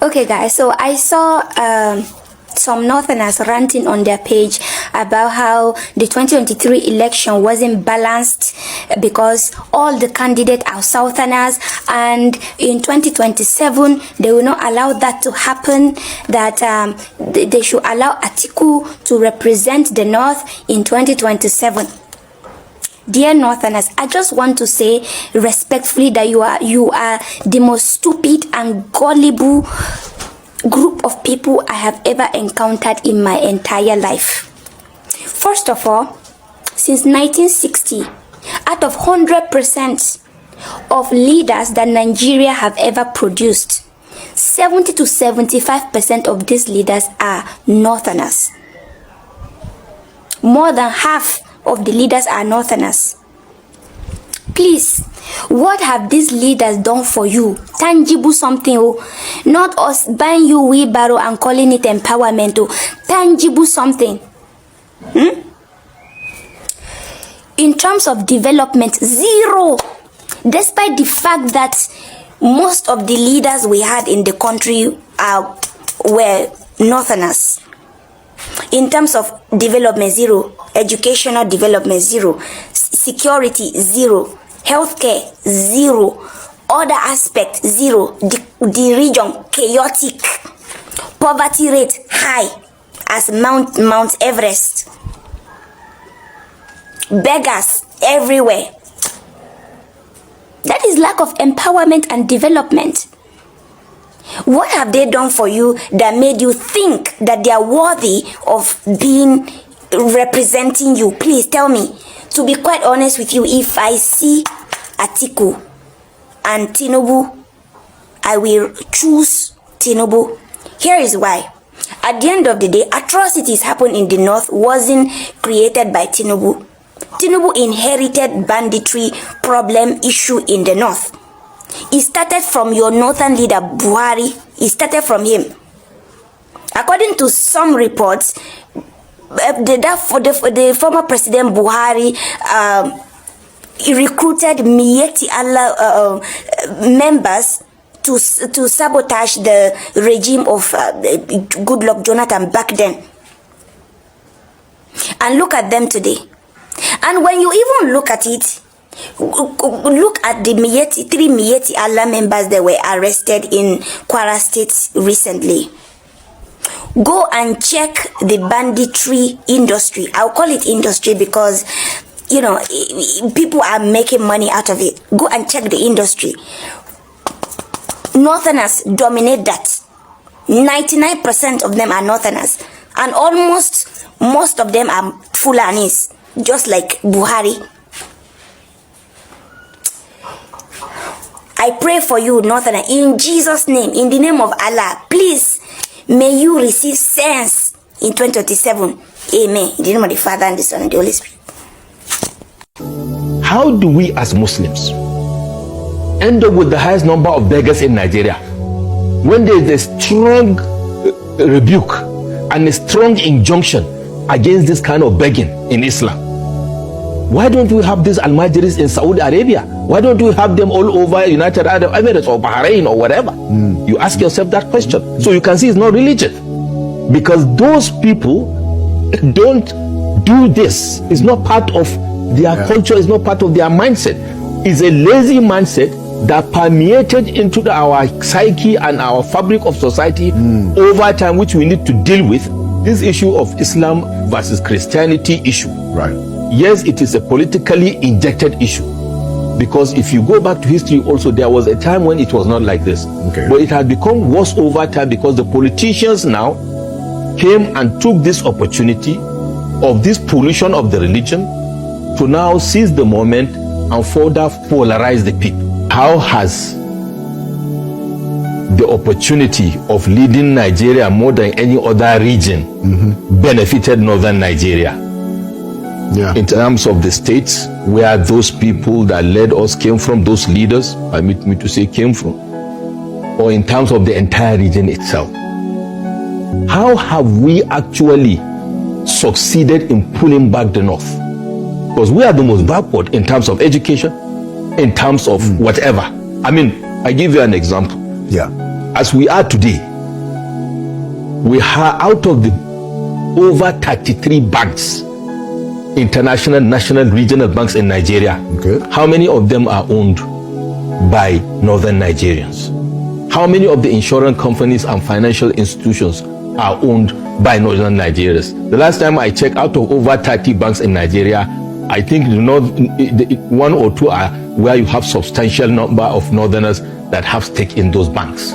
Okay, guys, so I saw some Northerners ranting on their page about how the 2023 election wasn't balanced because all the candidates are Southerners, and in 2027 they will not allow that to happen, that they should allow Atiku to represent the North in 2027. Dear Northerners, I just want to say respectfully that you are the most stupid and gullible group of people I have ever encountered in my entire life. First of all, since 1960, out of 100% of leaders that Nigeria have ever produced, 70 to 75% of these leaders are Northerners. More than half of the leaders are Northerners. Please, what have these leaders done for you? Tangible something, not us buying you wheelbarrow and calling it empowerment. Tangible something. In terms of development, zero. Despite the fact that most of the leaders we had in the country were Northerners. In terms of development, zero. Educational development, zero. Security, zero. Healthcare, zero. Other aspect, zero. The region, chaotic. Poverty rate, high as Mount Everest. Beggars everywhere. That is lack of empowerment and development. What have they done for you that made you think that they are worthy of being representing you? Please tell me. To be quite honest with you, if I see Atiku and Tinubu, I will choose Tinubu. Here is why. At the end of the day, atrocities happen in the North wasn't created by Tinubu. Tinubu inherited banditry problem issue in the North. It started from your northern leader Buhari. It started from him. According to some reports, the former President Buhari he recruited Miyetti Allah members to sabotage the regime of Goodluck Jonathan back then. And look at them today. And when you even look at it, look at the three Miyetti Allah members that were arrested in Kwara State recently. Go and check the banditry industry. I'll call it industry because, you know, people are making money out of it. Go and check the industry. Northerners dominate that. 99% of them are Northerners. And almost most of them are Fulanis, just like Buhari. I pray for you, Northerner, in Jesus' name, in the name of Allah, please, may you receive sense in 2027. Amen. In the name of the Father, and the Son, and the Holy Spirit. How do we as Muslims end up with the highest number of beggars in Nigeria when there is a strong rebuke and a strong injunction against this kind of begging in Islam? Why don't we have these Al-Majiris in Saudi Arabia? Why don't we have them all over United Arab Emirates or Bahrain or whatever? You ask yourself that question. So you can see it's not religion. Because those people don't do this. It's not part of their culture. It's not part of their mindset. It's a lazy mindset that permeated into our psyche and our fabric of society over time, which we need to deal with. This issue of Islam versus Christianity issue. Right. Yes, it is a politically injected issue, because if you go back to history also, there was a time when it was not like this. Okay. But it has become worse over time because the politicians now came and took this opportunity of this pollution of the religion to now seize the moment and further polarize the people. How has the opportunity of leading Nigeria more than any other region benefited northern Nigeria? In terms of the states where those people that led us came from, those leaders, permit me to say, came from, or in terms of the entire region itself. How have we actually succeeded in pulling back the North? Because we are the most backward in terms of education, in terms of whatever. I mean, I give you an example. Yeah. As we are today, we have out of the over 33 banks, international, national, regional banks in Nigeria, how many of them are owned by northern Nigerians? How many of the insurance companies and financial institutions are owned by northern Nigerians? The last time I checked, out of over 30 banks in Nigeria, I think one or two are where you have substantial number of northerners that have stake in those banks.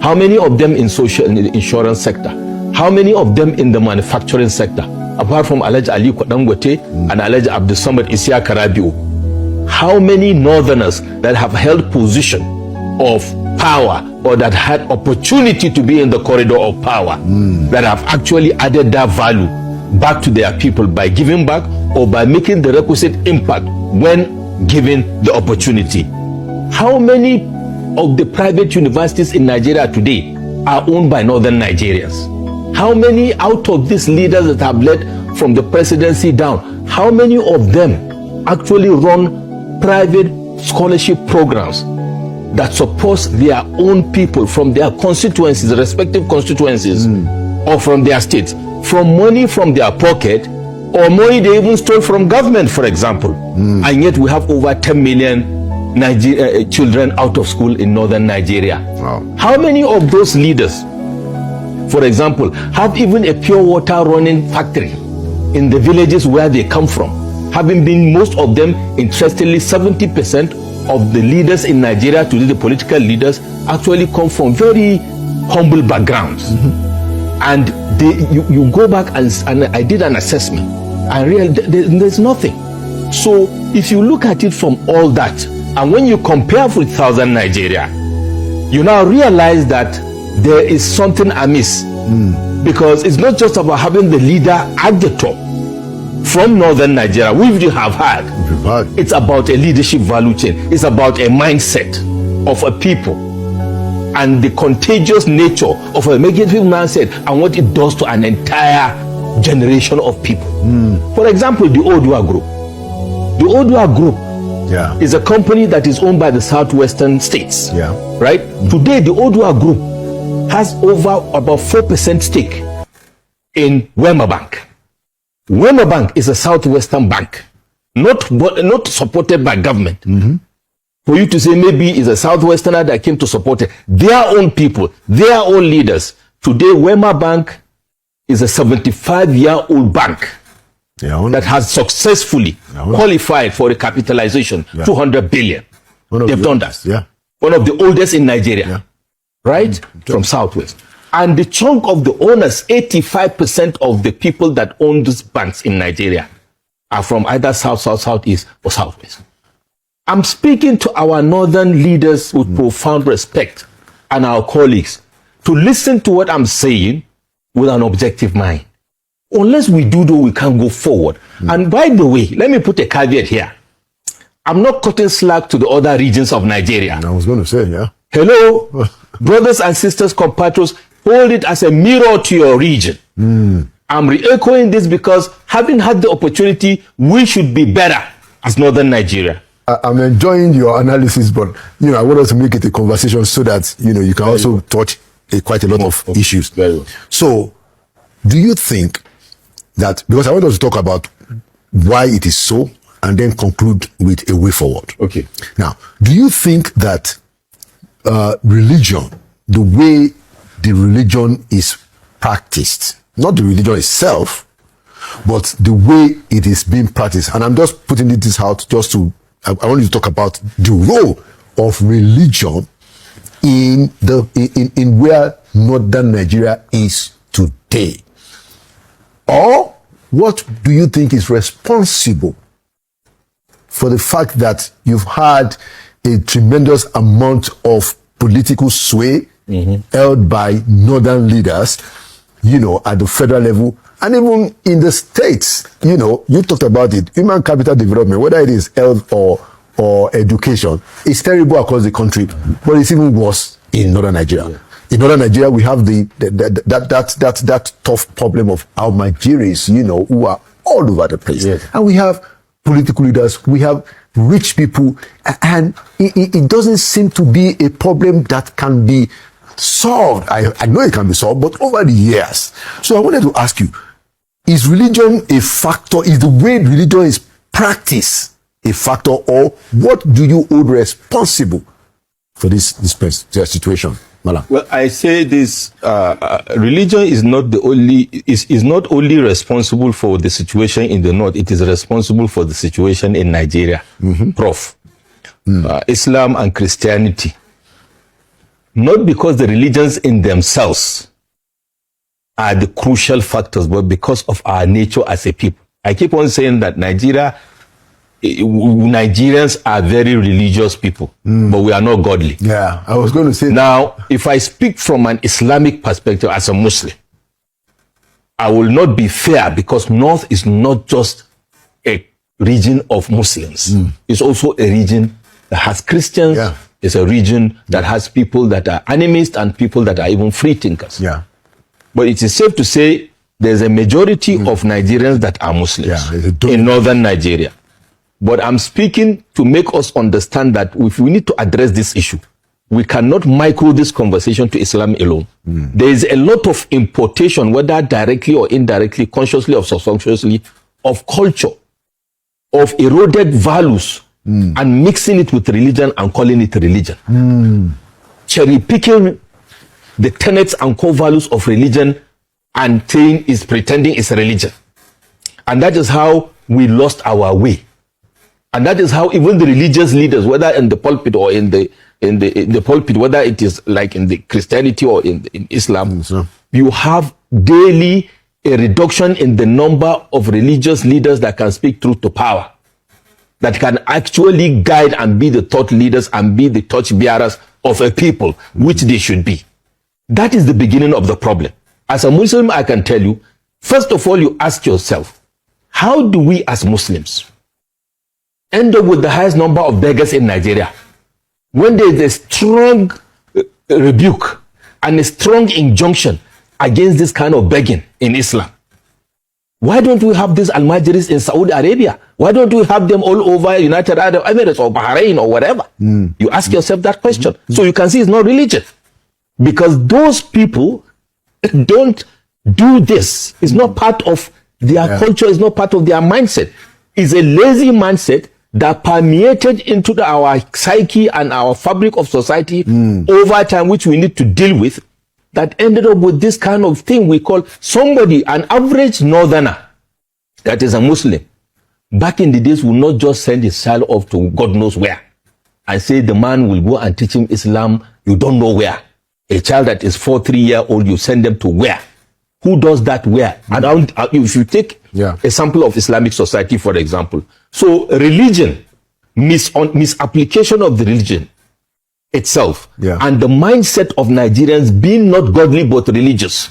How many of them in the insurance sector? How many of them in the manufacturing sector? Apart from Alhaji Ali Dangote and Alhaji Abdul Samad Isiaka Rabiu, how many northerners that have held position of power or that had opportunity to be in the corridor of power that have actually added that value back to their people by giving back or by making the requisite impact when given the opportunity? How many of the private universities in Nigeria today are owned by northern Nigerians? How many out of these leaders that have led from the presidency down, how many of them actually run private scholarship programs that supports their own people from their constituencies, respective constituencies, or from their states, from money from their pocket or money they even stole from government, for example? And yet we have over 10 million children out of school in northern Nigeria. Wow. How many of those leaders, for example, have even a pure water running factory in the villages where they come from? Having been most of them, interestingly, 70% of the leaders in Nigeria today, the political leaders, actually come from very humble backgrounds. And you go back and I did an assessment and there's nothing. So if you look at it from all that, and when you compare with southern Nigeria, you now realize that there is something amiss. Because it's not just about having the leader at the top from northern Nigeria, which we have had. It's about a leadership value chain. It's about a mindset of a people and the contagious nature of a negative mindset and what it does to an entire generation of people. For example, the Odua Group. The Odua Group is a company that is owned by the southwestern states. Right? Today, the Odua Group has over about 4% stake in Wema Bank. Wema Bank is a southwestern bank, not supported by government. For you to say maybe it's a southwesterner that came to support it, their own people, their own leaders. Today, Wema Bank is a 75-year-old bank that has successfully qualified for a capitalization, 200 billion. They've done that. One of the oldest in Nigeria, right? From Southwest. And the chunk of the owners, 85% of the people that own these banks in Nigeria are from either South, Southeast, or Southwest. I'm speaking to our northern leaders with profound respect and our colleagues to listen to what I'm saying with an objective mind. Unless we do that, we can't go forward. And by the way, let me put a caveat here. I'm not cutting slack to the other regions of Nigeria. I was going to say, hello, brothers and sisters, compatriots, hold it as a mirror to your region. I'm re-echoing this because having had the opportunity, we should be better as northern Nigeria. I'm enjoying your analysis, but I want us to make it a conversation so that you can also touch quite a lot of issues. Very well. So, do you think that, because I want us to talk about why it is so, and then conclude with a way forward. Okay. Now, do you think that religion, the way the religion is practiced, not the religion itself, but the way it is being practiced, and I'm just putting this out just to, I want you to talk about the role of religion in where northern Nigeria is today, or what do you think is responsible for the fact that you've had a tremendous amount of political sway held by northern leaders, at the federal level, and even in the states? You talked about it, human capital development, whether it is health or education, it's terrible across the country, but it's even worse in northern Nigeria. Yeah. In northern Nigeria, we have that tough problem of our Nigerians, who are all over the place. Yes. And we have political leaders, we have rich people, and it doesn't seem to be a problem that can be solved. I know it can be solved, but over the years. So I wanted to ask you, is religion a factor? Is the way religion is practiced a factor, or what do you hold responsible for this situation, Malam? Well, I say this: religion is not the only is not only responsible for the situation in the north. It is responsible for the situation in Nigeria, Prof. Islam and Christianity. Not because the religions in themselves are the crucial factors, but because of our nature as a people. I keep on saying that Nigerians are very religious people, but we are not godly. Yeah, I was going to say now, if I speak from an Islamic perspective as a Muslim, I will not be fair, because North is not just a region of Muslims. It's also a region that has Christians. Yeah. It's a region that has people that are animists and people that are even free thinkers. Yeah. But it is safe to say there's a majority of Nigerians that are Muslims in northern Nigeria. But I'm speaking to make us understand that if we need to address this issue, we cannot micro this conversation to Islam alone. There is a lot of importation, whether directly or indirectly, consciously or subconsciously, of culture, of eroded values, and mixing it with religion and calling it religion. Cherry picking the tenets and core values of religion and saying is pretending it's a religion. And that is how we lost our way. And that is how even the religious leaders, whether in the pulpit or in the pulpit, whether it is like in the Christianity or in Islam, you have daily a reduction in the number of religious leaders that can speak truth to power, that can actually guide and be the thought leaders and be the torch bearers of a people, which they should be. That is the beginning of the problem. As a Muslim, I can tell you, first of all, you ask yourself, how do we as Muslims end up with the highest number of beggars in Nigeria when there is a strong rebuke and a strong injunction against this kind of begging in Islam? Why don't we have these almajiris in Saudi Arabia? Why don't we have them all over United Arab Emirates or Bahrain or whatever? You ask yourself that question. So you can see it's not religion. Because those people don't do this. It's not part of their culture. It's not part of their mindset. It's a lazy mindset that permeated into our psyche and our fabric of society over time, which we need to deal with, that ended up with this kind of thing we call somebody, an average northerner that is a Muslim, back in the days will not just send his child off to God knows where and say the man will go and teach him Islam, you don't know where. A child that is 3-year-old, you send them to where? Who does that where? And if you take a sample of Islamic society, for example, so religion, misapplication of the religion itself, and the mindset of Nigerians being not godly but religious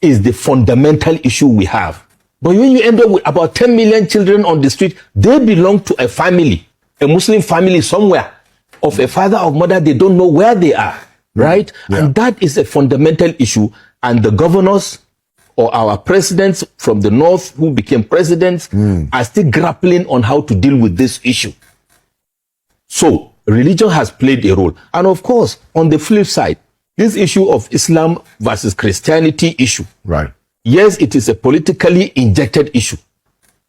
is the fundamental issue we have. But when you end up with about 10 million children on the street, they belong to a family, a Muslim family somewhere, of a father or mother, they don't know where they are, right? And that is a fundamental issue. And the governors or our presidents from the north who became presidents are still grappling on how to deal with this issue. So religion has played a role. And of course, on the flip side, this issue of Islam versus Christianity issue. Right. Yes, it is a politically injected issue.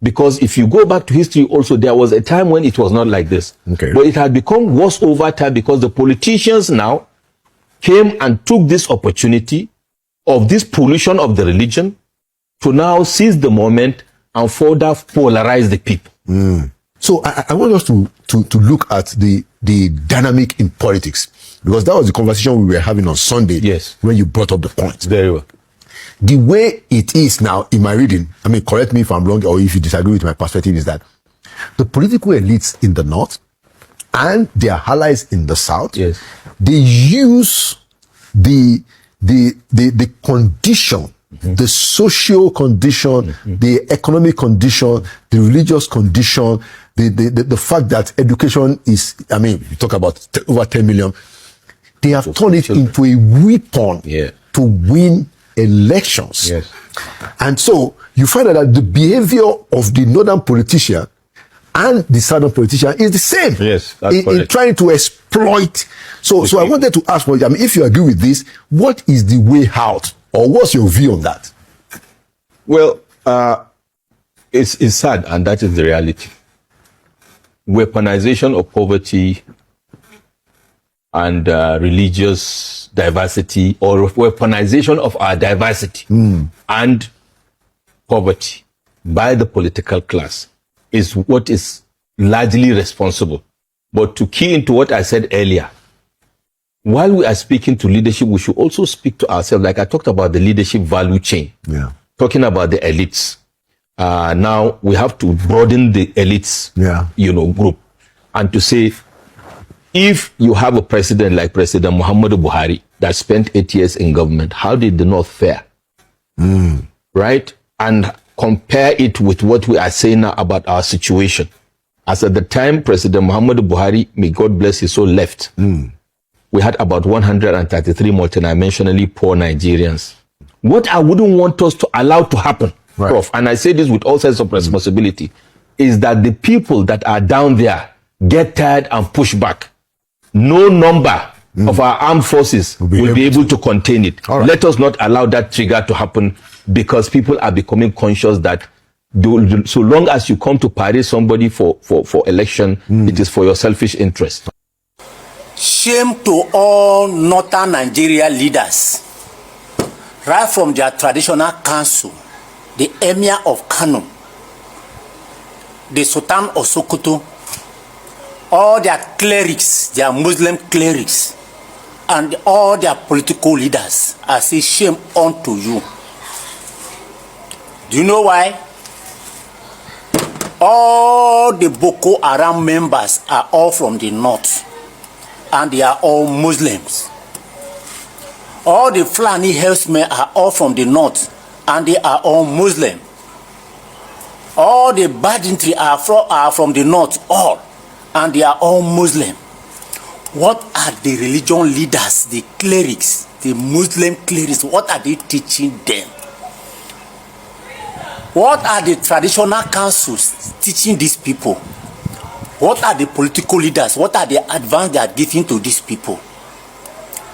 Because if you go back to history also, there was a time when it was not like this. But it had become worse over time because the politicians now came and took this opportunity of this pollution of the religion to now seize the moment and further polarize the people. So I want us to look at the dynamic in politics, because that was the conversation we were having on Sunday. Yes. When you brought up the point. Very well. The way it is now in my reading, I mean, correct me if I'm wrong or if you disagree with my perspective, is that the political elites in the north and their allies in the south, they use the condition, the social condition, the economic condition, the religious condition, the fact that education is, I mean, you talk about over 10 million, they have turned it into a weapon to win elections. And so you find out that the behavior of the northern politician and the southern politician is the same. Yes, that's in trying to exploit. So I wanted to ask, if you agree with this, what is the way out, or what's your view on that? Well, it's sad, and that is the reality. Weaponization of poverty and religious diversity, or weaponization of our diversity and poverty by the political class is what is largely responsible. But to key into what I said earlier, while we are speaking to leadership, we should also speak to ourselves. Like I talked about the leadership value chain, talking about the elites. Now we have to broaden the elites, group, and to say, if you have a president like President Muhammadu Buhari that spent 8 years in government, how did the North fare? Right? And compare it with what we are saying now about our situation. As at the time President Muhammadu Buhari, may God bless his soul, left, we had about 133 multidimensionally poor Nigerians. What I wouldn't want us to allow to happen, Prof, and I say this with all sense of responsibility, is that the people that are down there get tired and push back. No number of our armed forces will be able to contain it. Let us not allow that trigger to happen, because people are becoming conscious that so long as you come to parade somebody for election, it is for your selfish interest. Shame to all northern Nigeria leaders, right from their traditional council, the Emir of Kano, the Sultan of Sokoto, all their clerics, their Muslim clerics, and all their political leaders. I say shame unto you. Do you know why? All the Boko Haram members are all from the north, and they are all Muslims. All the Fulani herdsmen are all from the north, and they are all Muslim. All the Banditry are from the north, all, and they are all Muslim. What are the religion leaders, the clerics, the Muslim clerics, what are they teaching them? What are the traditional councils teaching these people? What are the political leaders? What are the advice they are giving to these people?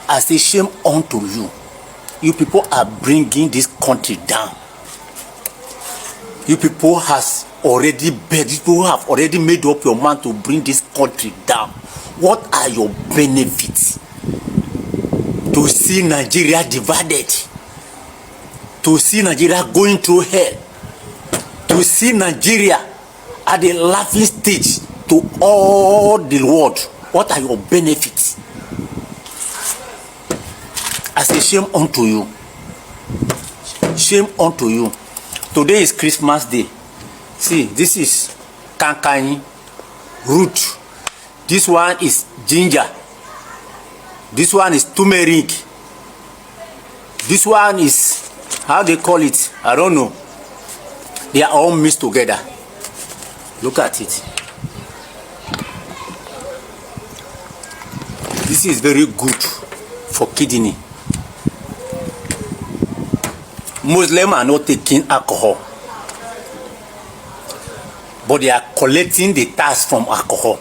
I say shame unto you. You people are bringing this country down. You people have already made up your mind to bring this country down. What are your benefits? To see Nigeria divided, to see Nigeria going through hell, to see Nigeria at the laughing stage to all the world. What are your benefits? I say shame unto you. Shame unto you. Today is Christmas Day. See, this is kankai root. This one is ginger. This one is turmeric. This one is, how they call it, I don't know. They are all mixed together. Look at it. This is very good for kidney. Muslims are not taking alcohol, but they are collecting the tax from alcohol.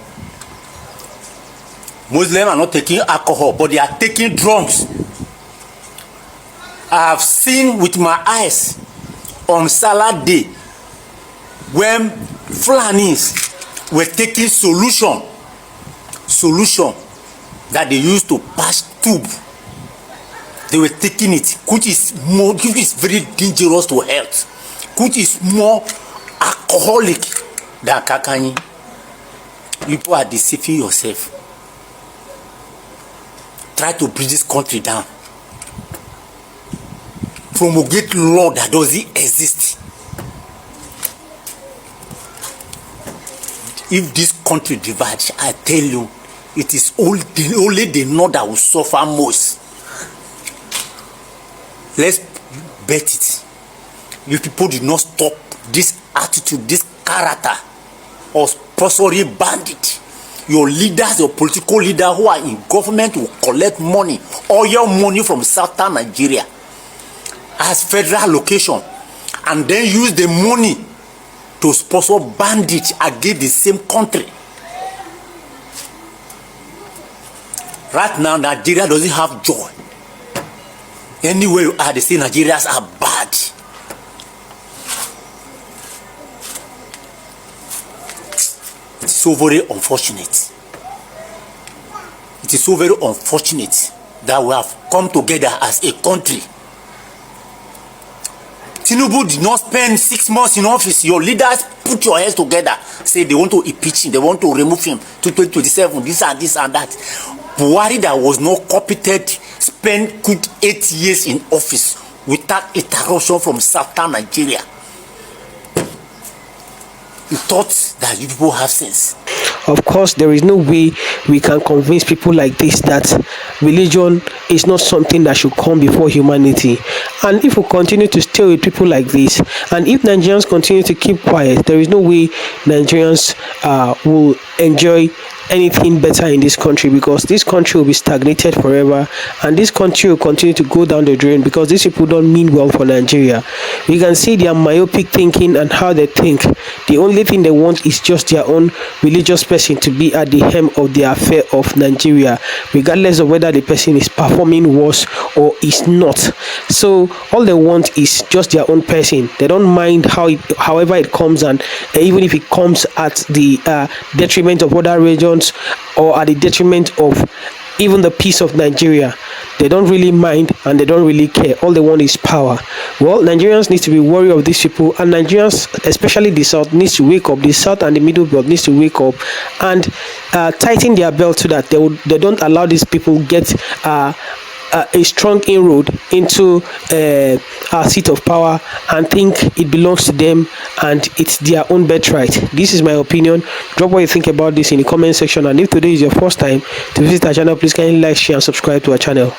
Muslims are not taking alcohol, but they are taking drugs. I have seen with my eyes on Salah Day when Fulanis were taking solution that they used to pass tube. They were taking it, which is very dangerous to health, which is more alcoholic than kakanyi. You are deceiving yourself. Try to bring this country down. Promulgate law that doesn't exist. If this country divides, I tell you, it is only the north that will suffer most. Let's bet it. You people did not stop this attitude, this character of sponsoring bandit. Your leaders, your political leaders who are in government will collect money, oil money from southern Nigeria as federal allocation, and then use the money to sponsor bandits against the same country. Right now, Nigeria doesn't have joy. Anywhere you are, they say Nigerians are bad. It's so very unfortunate. It is so very unfortunate that we have come together as a country. Tinubu did not spend 6 months in office. Your leaders put your heads together, say they want to impeach him, they want to remove him to 2027, this and that. Buhari, that was not competent, spent good 8 years in office without interruption from southern Nigeria. You thought that you people have sense. Of course, there is no way we can convince people like this that religion is not something that should come before humanity. And if we continue to stay with people like this, and if Nigerians continue to keep quiet, there is no way Nigerians will enjoy anything better in this country, because this country will be stagnated forever, and this country will continue to go down the drain because these people don't mean well for Nigeria. You can see their myopic thinking and how they think. The only thing they want is just their own religious person to be at the helm of the affair of Nigeria, regardless of whether the person is performing worse or is not. So all they want is just their own person. They don't mind however it comes, and even if it comes at the detriment of other regions or at the detriment of even the peace of Nigeria. They don't really mind and they don't really care. All they want is power. Well, Nigerians need to be worried of these people, and Nigerians, especially the South, needs to wake up. The South and the Middle Belt needs to wake up and tighten their belt so that they don't allow these people get a strong inroad into a seat of power and think it belongs to them and it's their own birthright. This is my opinion. Drop what you think about this in the comment section, and if today is your first time to visit our channel, please kindly like, share and subscribe to our channel.